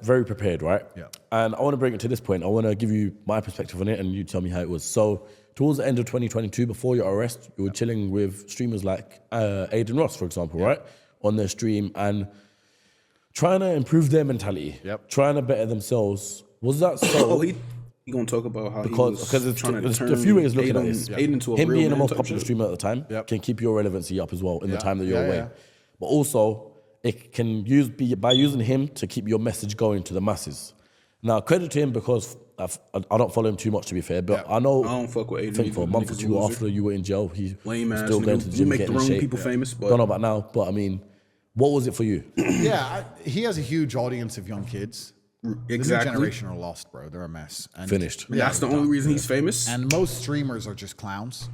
very prepared, right? Yeah. And I want to bring it to this point. I want to give you my perspective on it, and you tell me how it was. So towards the end of 2022, before your arrest, you were chilling with streamers like Aiden Ross, for example, right? On their stream and trying to improve their mentality, trying to better themselves. Was that so? He gonna talk about how Because it's trying to there's turn a few ways looking at this. Aiden into a Him real being the man most type popular shit. streamer at the time can keep your relevancy up as well in the time that you're away. Yeah. But also, it can be by using him to keep your message going to the masses. Now, credit to him because I don't follow him too much, to be fair, but I know. I don't fuck with Aiden. I think for a month or two after you were in jail, he Lame was ass still going nigga. to the You gym, make the getting in wrong shape. people famous, but Don't know about now, but I mean, what was it for you? He has a huge audience of young kids. exactly. The new generation are lost, bro. They're a mess. And Finished. That's the only reason he's famous. And most streamers are just clowns.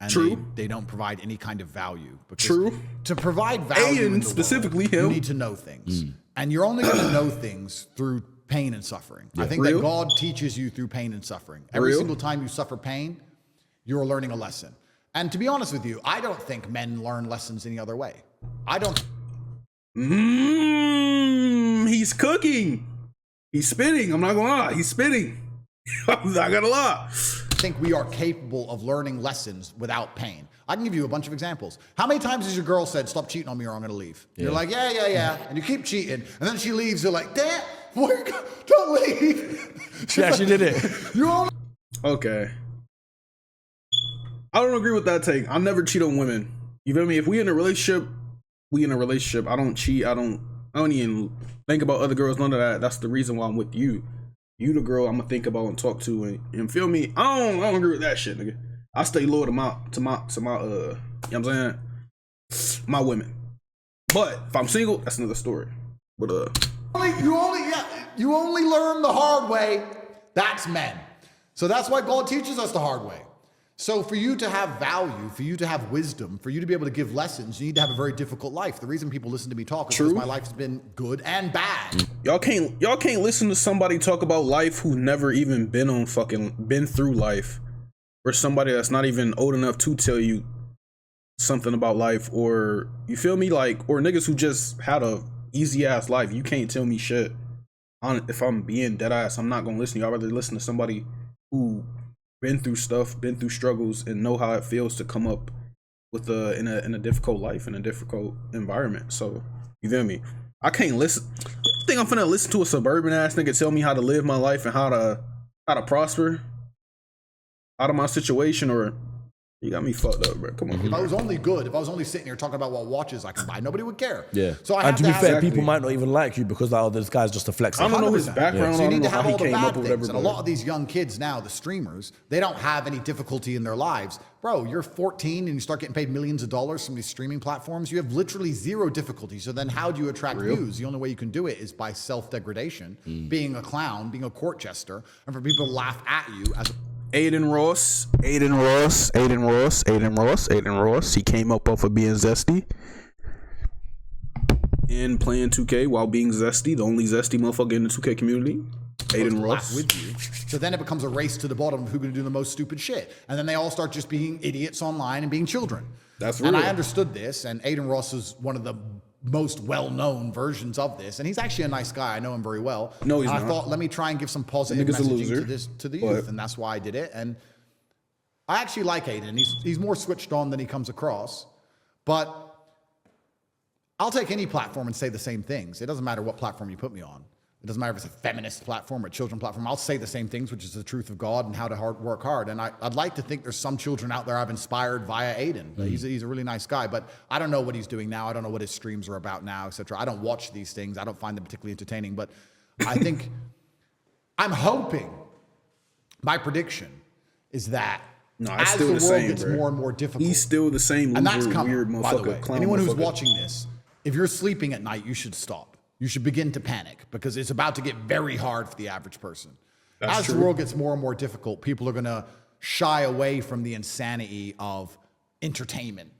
And True. They don't provide any kind of value. Because True. To provide value in Aiden, the specifically world, you him. need to know things. And you're only going to know things through pain and suffering. I think Real. that God teaches you through pain and suffering. Every Real. single time you suffer pain, you're learning a lesson. And to be honest with you, I don't think men learn lessons any other way. I don't. He's cooking. He's spitting. I'm not gonna lie. He's spitting. I'm not gonna lie. think we are capable of learning lessons without pain. I can give you a bunch of examples. How many times has your girl said, stop cheating on me or I'm gonna leave? Yeah. You're like, yeah. And you keep cheating. And then she leaves, you're like, damn, don't leave. She actually did it. You only Okay. I don't agree with that take. I never cheat on women. You feel me? If we in a relationship, we in a relationship. I don't cheat. I don't even think about other girls, none of that. That's the reason why I'm with you. You the girl I'm gonna think about and talk to and feel me? I don't agree with that shit, nigga. I stay loyal to my you know what I'm saying? My women. But if I'm single, that's another story. But you only learn the hard way. That's men. So that's why God teaches us the hard way. So for you to have value, for you to have wisdom, for you to be able to give lessons, you need to have a very difficult life. The reason people listen to me talk is because my life's been good and bad. Y'all can't listen to somebody talk about life who never even been through life, or somebody that's not even old enough to tell you something about life, or you feel me, like, or niggas who just had a easy ass life. You can't tell me shit. If I'm being dead ass, I'm not gonna listen to you. I'd rather listen to somebody who been through stuff, been through struggles, and know how it feels to come up with in a difficult life, in a difficult environment. So you feel me? I can't listen. You think I'm finna listen to a suburban ass nigga tell me how to live my life and how to prosper out of my situation? Or you got me fucked up, bro. Come on. If I was only good, if I was only sitting here talking about what watches I can buy, nobody would care. Yeah. So I have to be fair, have, people might not even like you because this guy's just a flex. I don't know his background. So you I don't need know to have how all he the came up bad with things. whatever. And a lot of these young kids now, the streamers, they don't have any difficulty in their lives. Bro, you're 14 and you start getting paid millions of dollars from these streaming platforms. You have literally zero difficulty. So then how do you attract views? The only way you can do it is by self-degradation, being a clown, being a court jester, and for people to laugh at you as a Aiden Ross. He came up off of being zesty and playing 2K while being zesty, the only zesty motherfucker in the 2K community. Aiden Ross. with you. So then it becomes a race to the bottom of who's going to do the most stupid shit. And then they all start just being idiots online and being children. That's real. And I understood this, and Aiden Ross is one of the most well-known versions of this, and he's actually a nice guy. I know him very well. No, he's and not. I thought, let me try and give some positive Nigga's a messaging loser, to the youth, and that's why I did it. And I actually like Aiden. He's more switched on than he comes across, but I'll take any platform and say the same things. It doesn't matter what platform you put me on. It doesn't matter if it's a feminist platform or a children platform. I'll say the same things, which is the truth of God and how to work hard. And I'd like to think there's some children out there I've inspired via Aiden. He's a really nice guy, but I don't know what he's doing now. I don't know what his streams are about now, etc. I don't watch these things. I don't find them particularly entertaining, but I think I'm hoping my prediction is that as the world gets more and more difficult, he's still the same loser, and that's coming, weird motherfucker, by the way. clown Anyone who's motherfucker. watching this, if you're sleeping at night, you should stop. You should begin to panic because it's about to get very hard for the average person. As the world gets more and more difficult, people are going to shy away from the insanity of entertainment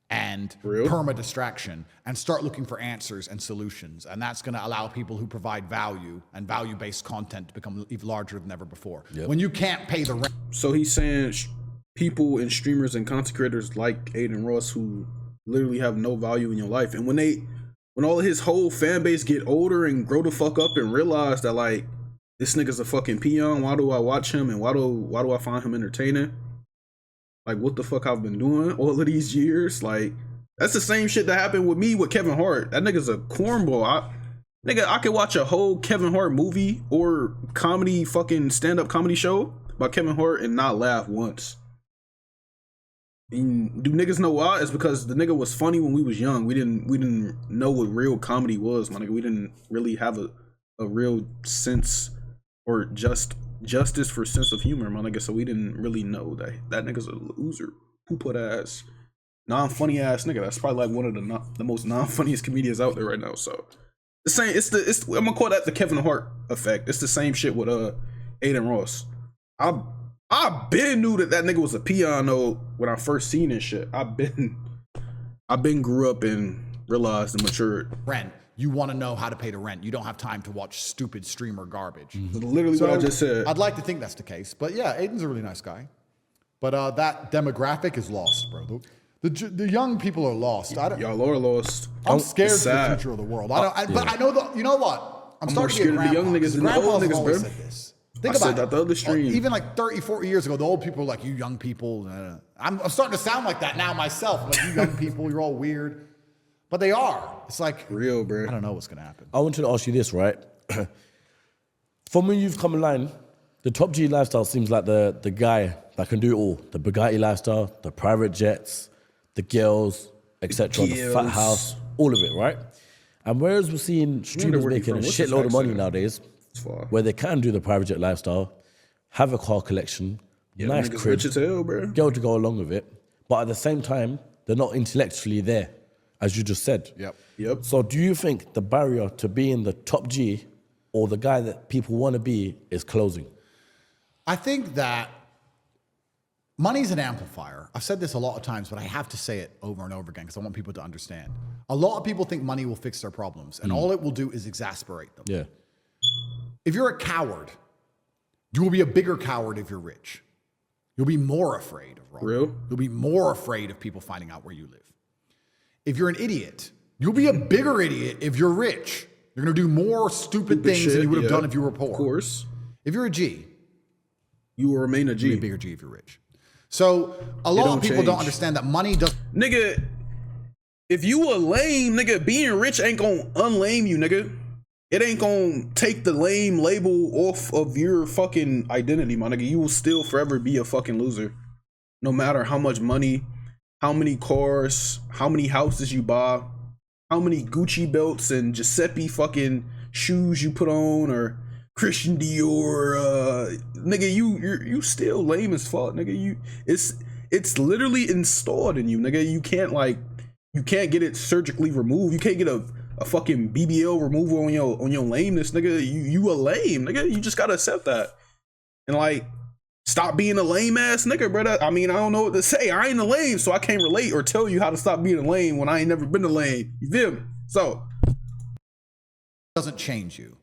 and perma-distraction and start looking for answers and solutions. And that's going to allow people who provide value and value-based content to become even larger than ever before. Yep. When you can't pay the rent. So he's saying people and streamers and content creators like Aiden Ross who literally have no value in your life. And when they when all of his whole fan base get older and grow the fuck up and realize that like this nigga's a fucking peon. Why do I watch him and why do I find him entertaining? Like what the fuck I've been doing all of these years? Like that's the same shit that happened with me with Kevin Hart. That nigga's a cornball. I could watch a whole Kevin Hart movie or comedy fucking stand-up comedy show by Kevin Hart and not laugh once. And do niggas know why? It's because the nigga was funny when we was young. We didn't know what real comedy was, my nigga. We didn't really have a real sense or justice for sense of humor, my nigga. So we didn't really know that nigga's a loser, poop ass, non-funny ass nigga. That's probably like one of the most non-funniest comedians out there right now. So the same. I'm gonna call that the Kevin Hart effect. It's the same shit with Aiden Ross. I been knew that nigga was a peon though when I first seen this shit. I been grew up and realized and matured. Rent. You want to know how to pay the rent. You don't have time to watch stupid streamer garbage. Literally what I just said. I'd like to think that's the case, but yeah, Aiden's a really nice guy. But that demographic is lost, bro. The young people are lost. Y'all are lost. I'm scared for the future of the world. But I know you know what? I'm starting to get scared of the young niggas than the old niggas, bro. Said this. Think I about said that the other stream. Even like 30, 40 years ago, the old people were like, you young people. I'm starting to sound like that now myself. I'm like, you young people, you're all weird. But they are. It's like, real, bro. I don't know what's going to happen. I wanted to ask you this, right? From when you've come online, the top G lifestyle seems like the guy that can do it all. The Bugatti lifestyle, the private jets, the girls, etc., the fat house, all of it, right? And whereas we're seeing streamers making a shitload of money nowadays, where they can do the private jet lifestyle, have a car collection, nice crib, girl to go along with it, but at the same time, they're not intellectually there, as you just said. Yep. So do you think the barrier to being the top G or the guy that people want to be is closing? I think that money's an amplifier. I've said this a lot of times, but I have to say it over and over again because I want people to understand. A lot of people think money will fix their problems, and all it will do is exasperate them. Yeah. If you're a coward, you will be a bigger coward if you're rich. You'll be more afraid of wrong. Real? You'll be more afraid of people finding out where you live. If you're an idiot, you'll be a bigger idiot if you're rich. You're going to do more stupid things than you would have done if you were poor. Of course. If you're a G, you will remain a G. You'll be a bigger G if you're rich. So a lot of people don't understand that money does. Nigga, if you a lame, nigga, being rich ain't gonna unlame you, nigga. It ain't gonna take the lame label off of your fucking identity, my nigga. You will still forever be a fucking loser. No matter how much money, how many cars, how many houses you buy, how many Gucci belts and Giuseppe fucking shoes you put on, or Christian Dior, nigga, you still lame as fuck, nigga. It's literally installed in you, nigga. You can't get it surgically removed. You can't get a fucking BBL removal on your lameness, nigga. You a lame, nigga. You just gotta accept that. And like, stop being a lame ass nigga, brother. I mean, I don't know what to say. I ain't a lame, so I can't relate or tell you how to stop being a lame when I ain't never been a lame. You feel me? So doesn't change you.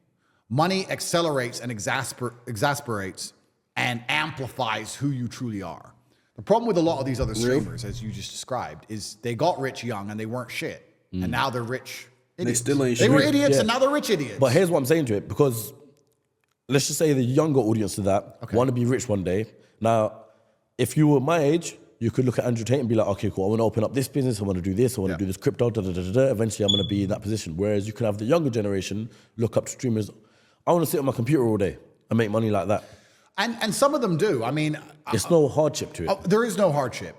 Money accelerates and exasperates and amplifies who you truly are. The problem with a lot of these other streamers, as you just described, is they got rich young and they weren't shit. And now they're rich idiots. They still ain't shit. They were idiots and now they're rich idiots. But here's what I'm saying to it, because let's just say the younger audience to that want to be rich one day. Now, if you were my age, you could look at Andrew Tate and be like, okay, cool, I want to open up this business, I want to do this, I want to do this crypto, eventually I'm going to be in that position. Whereas you can have the younger generation look up to streamers, I want to sit on my computer all day and make money like that. And some of them do. I mean, it's no hardship to it. There is no hardship.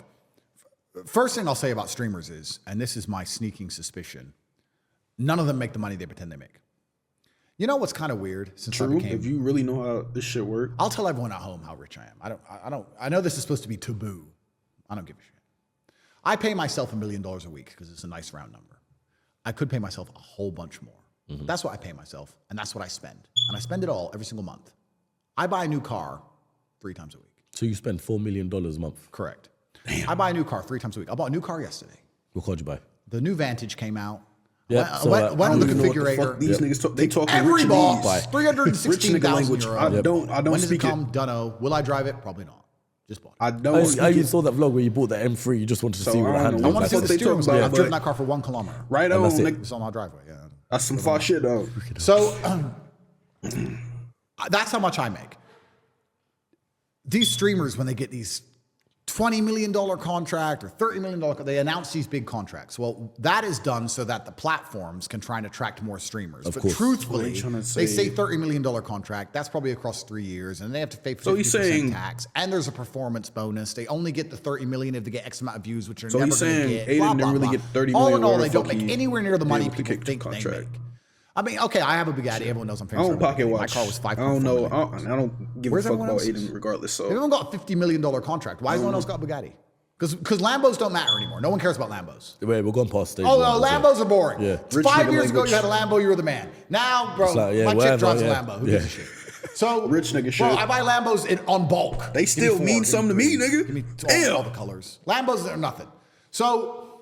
First thing I'll say about streamers is, and this is my sneaking suspicion, none of them make the money they pretend they make. You know what's kind of weird? Since True. If you really know how this shit works, I'll tell everyone at home how rich I am. I know this is supposed to be taboo. I don't give a shit. I pay myself $1 million a week because it's a nice round number. I could pay myself a whole bunch more. But that's what I pay myself, and that's what I spend. And I spend it all every single month. I buy a new car 3 times a week. So you spend $4 million a month? Correct. Damn. I buy a new car 3 times a week. I bought a new car yesterday. What car did you buy? The new Vantage came out. Yeah, went on the configurator. These niggas they talking every rich boss, language. 316,000 euros. I don't when does it speak come? Dunno. Will I drive it? Probably not. Just bought it. I know. I even saw that vlog where you bought the M3. You just wanted to see what the I don't handle know I was want to see like. what they the steering talk was like. about, I've but- driven that car for 1 kilometer. Right on. that's it. Nigga. It's on our driveway. Yeah. That's some far shit, though. So that's how much I make. These streamers, when they get these $20 million contract or $30 million, they announce these big contracts. Well, that is done so that the platforms can try and attract more streamers. But course. truthfully, What are you trying to they say? say $30 million contract. That's probably across 3 years, and they have to pay 50% So he's saying- tax. And there's a performance bonus. They only get the $30 million if they get X amount of views, which are So never he's going to saying get. Aiden Blah, didn't blah, really blah. get 30 All million in all, whatever they don't fuck make he anywhere near the money able to people kick think the they contract. make. I mean, okay, I have a Bugatti. Everyone knows I'm I famous. don't for a pocket Bugatti. watch. My car was $5.4 I don't know. million. I don't give Where's a fuck everyone about else? Aiden regardless. So Everyone got $50 million contract. Why has no one else got Bugatti? Because Lambos don't matter anymore. No one cares about Lambos. Wait, we're going past stage. Oh, one, no, so- Lambos are boring. Yeah. Rich 5 nigga years ago, language. you had a Lambo, you were the man. Now, bro, It's like, yeah, my chick whatever, drives a yeah. Lambo. Who gives a shit? So, Rich nigga bro, shit. I buy Lambos on bulk. They still Give me mean 4, something give me to me, 3, nigga. Give me Damn. all the colors. Lambos are nothing. So,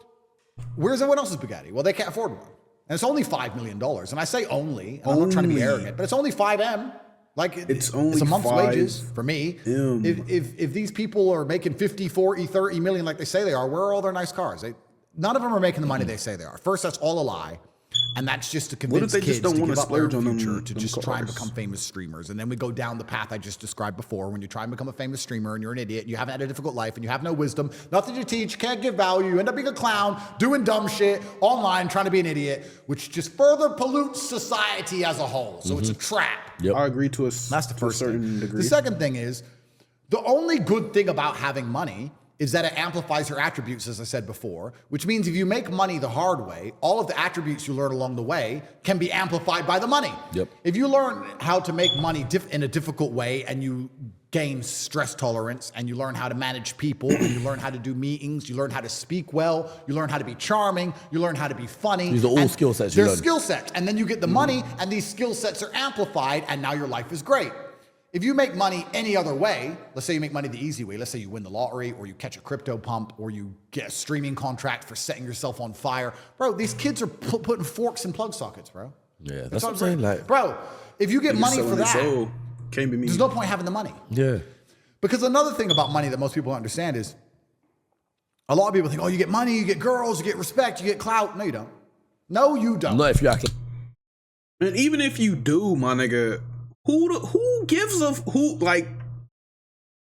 where's everyone else's Bugatti? Well, they can't afford one. And it's only $5 million. And I say only, and I'm not trying to be Only. arrogant, but it's only 5M. Like, It's only a month's 5 wages for me. M. If these people are making 50, 40, 30 million like they say they are, where are all their nice cars? None of them are making the money they say they are. First, that's all a lie. And that's just to convince they kids just don't to wanna give up their splurge on them- future to them just try and cars? become famous streamers. And then we go down the path I just described before. When you try and become a famous streamer and you're an idiot and you haven't had a difficult life and you have no wisdom, nothing to teach, can't give value, you end up being a clown, doing dumb shit online, trying to be an idiot, which just further pollutes society as a whole. So it's a trap. Yep. I agree to a That's the first certain thing. degree. The second thing is, the only good thing about having money is that it amplifies your attributes, as I said before, which means if you make money the hard way, all of the attributes you learn along the way can be amplified by the money. Yep. If you learn how to make money in a difficult way and you gain stress tolerance and you learn how to manage people and you learn how to do meetings, you learn how to speak well, you learn how to be charming, you learn how to be funny. These are all and skill sets you They're learn. skill sets. And then you get the money and these skill sets are amplified and now your life is great. If you make money any other way, let's say you make money the easy way, let's say you win the lottery or you catch a crypto pump or you get a streaming contract for setting yourself on fire. Bro, these kids are putting forks in plug sockets, bro. Yeah, that's what I'm saying. Like, Bro, if you get money Selling for their that, soul. Can't be me. there's no point having the money. yeah. Because another thing about money that most people don't understand is a lot of people think, oh, you get money, you get girls, you get respect, you get clout. No, you don't. No, you don't. Not if you act like. And even if you do, my nigga, who gives a who like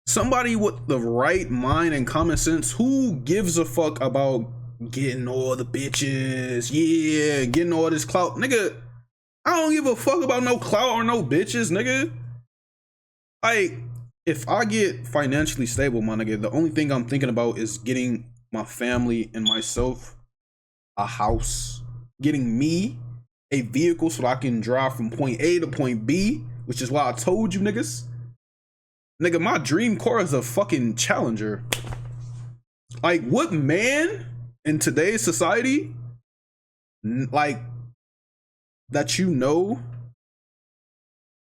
somebody with the right mind and common sense? Who gives a fuck about getting all the bitches? Yeah, getting all this clout, nigga. I don't give a fuck about no clout or no bitches, nigga. Like, if I get financially stable, my nigga, the only thing I'm thinking about is getting my family and myself a house, getting me a vehicle so that I can drive from point A to point B, which is why I told you niggas. Nigga, my dream car is a fucking Challenger. Like, what man in today's society, like, that you know,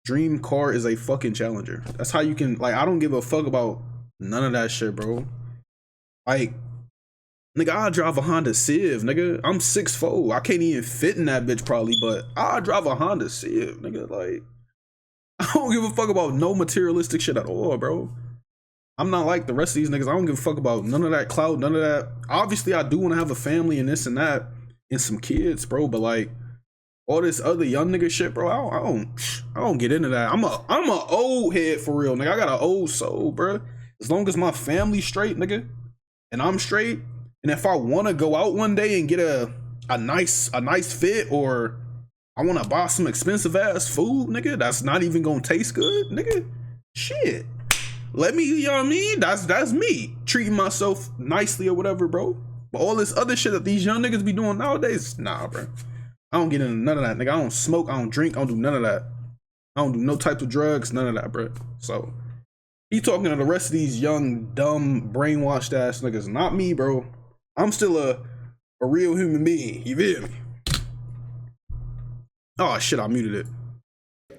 dream car is a fucking Challenger? That's how you can, like, I don't give a fuck about none of that shit, bro. Like, nigga, I'll drive a Honda Civ, nigga. I'm 6'4". I can't even fit in that bitch probably, but I'll drive a Honda Civ, nigga. Like, I don't give a fuck about no materialistic shit at all, bro. I'm not like the rest of these niggas. I don't give a fuck about none of that clout, none of that. Obviously, I do want to have a family and this and that and some kids, bro, but like, all this other young nigga shit, bro, I don't get into that. I'm a old head for real, nigga. I got an old soul, bro. As long as my family's straight, nigga, and I'm straight, and if I want to go out one day and get a nice fit, or I want to buy some expensive ass food, nigga, that's not even gonna taste good, nigga, shit. Let me, you know what I mean? That's me treating myself nicely or whatever, bro. But all this other shit that these young niggas be doing nowadays, nah, bro. I don't get into none of that, nigga. I don't smoke, I don't drink, I don't do none of that. I don't do no type of drugs, none of that, bro. So, he talking to the rest of these young, dumb, brainwashed ass niggas. Not me, bro. I'm still a real human being. You feel me? Oh, shit, I muted it.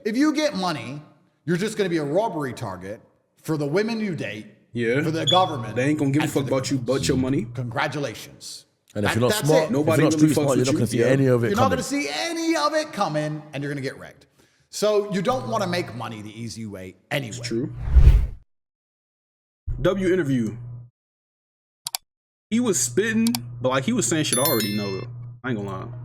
If you get money, you're just going to be a robbery target for the women you date, Yeah. for the government. They ain't gonna give a and fuck for the about you but your money. Congratulations. And if That- you're not that's smart, it. Nobody if you're not really street fucks smart, you're with not you. gonna see Yeah. any of it You're not coming. going to see any of it coming, and you're going to get wrecked. So you don't want to make money the easy way anyway. True. W interview. He was spitting, but like he was saying shit I already know though. I ain't gonna lie.